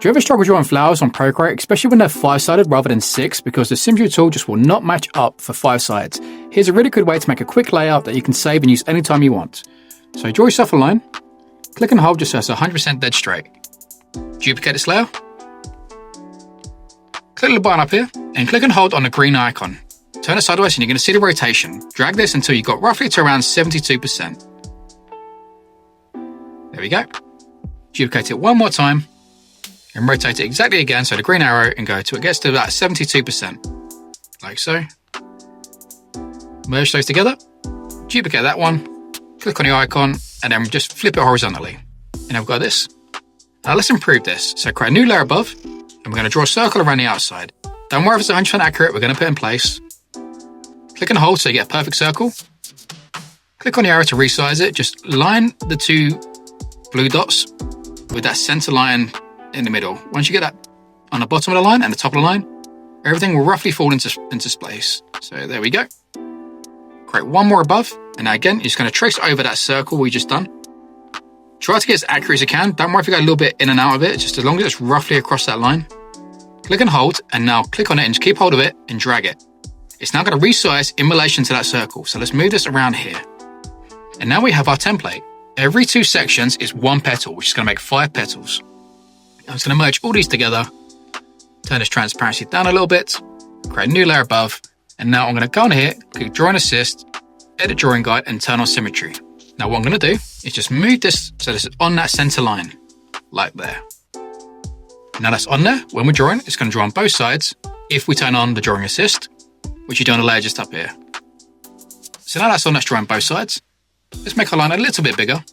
Do you ever struggle drawing flowers on Procreate, especially when they're 5-sided rather than 6, because the symmetry tool just will not match up for 5 sides? Here's a really good way to make a quick layout that you can save and use anytime you want. So draw yourself a line, click and hold just so it's 100% dead straight. Duplicate this layer, click the button up here and click and hold on the green icon. Turn it sideways and you're going to see the rotation. Drag this until you got roughly to around 72%. There we go. Duplicate it one more time and rotate it exactly again, so the green arrow, and go till it gets to about 72%, like so. Merge those together, duplicate that one, click on the icon, and then just flip it horizontally. And I've got this. Now let's improve this. So create a new layer above, and we're going to draw a circle around the outside. Don't worry if it's 100% accurate, we're going to put it in place. Click and hold so you get a perfect circle. Click on the arrow to resize it, just line the two blue dots with that center line in the middle. Once you get that on the bottom of the line and the top of the line, everything will roughly fall into space. So there we go. Create one more above, and now again, you're just going to trace over that circle we just done. Try to get as accurate as you can. Don't worry if you go a little bit in and out of it, just as long as it's roughly across that line. Click and hold, and now click on it and just keep hold of it and drag it. It's now going to resize in relation to that circle. So let's move this around here. And now we have our template. Every 2 sections is 1 petal, which is going to make 5 petals. I'm just going to merge all these together, turn this transparency down a little bit, create a new layer above, and now I'm going to go on here, click Draw and Assist, Edit Drawing Guide, and turn on Symmetry. Now what I'm going to do is just move this so this is on that center line, like there. Now that's on there. When we're drawing, it's going to draw on both sides if we turn on the Drawing Assist, which you do on the layer just up here. So now that's on, let's draw on both sides. Let's make our line a little bit bigger.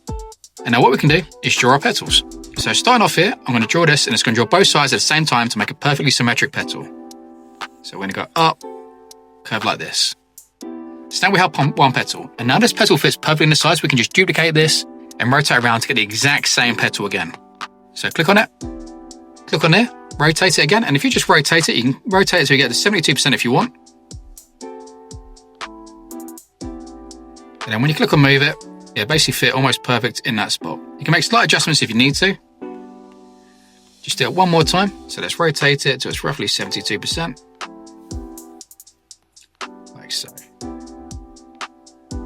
And now what we can do is draw our petals. So starting off here, I'm going to draw this, and it's going to draw both sides at the same time to make a perfectly symmetric petal. So we're going to go up, curve like this. So now we have 1 petal. And now this petal fits perfectly in the sides, we can just duplicate this and rotate around to get the exact same petal again. So click on it, click on there, rotate it again. And if you just rotate it, you can rotate it so you get to 72% if you want. And then when you click on move it, it basically fit almost perfect in that spot. You can make slight adjustments if you need to. Just do it one more time. So let's rotate it to it's roughly 72%. Like so.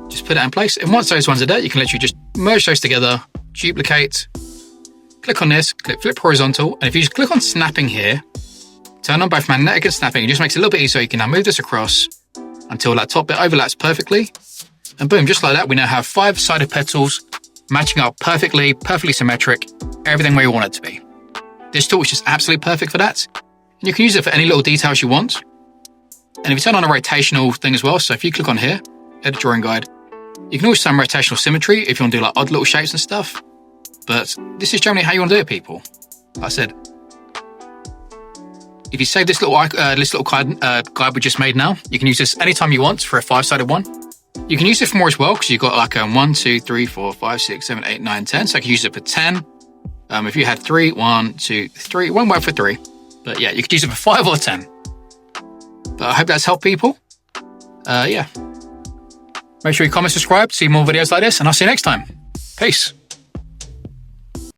Just put it in place. And once those ones are there, you can literally just merge those together, duplicate, click on this, click flip horizontal. And if you just click on snapping here, turn on both magnetic and snapping, it just makes it a little bit easier. You can now move this across until that top bit overlaps perfectly. And boom, just like that, we now have 5-sided petals matching up perfectly, perfectly symmetric, everything where you want it to be. This tool is just absolutely perfect for that. And you can use it for any little details you want. And if you turn on a rotational thing as well, so if you click on here, Edit Drawing Guide, you can always turn rotational symmetry if you want to do like odd little shapes and stuff. But this is generally how you want to do it, people. Like I said, if you save this little guide we just made now, you can use this anytime you want for a 5-sided one. You can use it for more as well, because you've got like 1, 2, 3, 4, 5, 6, 7, 8, 9, 10. So I can use it for 10. If you had 3, 1, 2, 3, it won't work for 3. But yeah, you could use it for 5 or 10. But I hope that's helped people. Yeah. Make sure you comment, subscribe, see more videos like this, and I'll see you next time. Peace.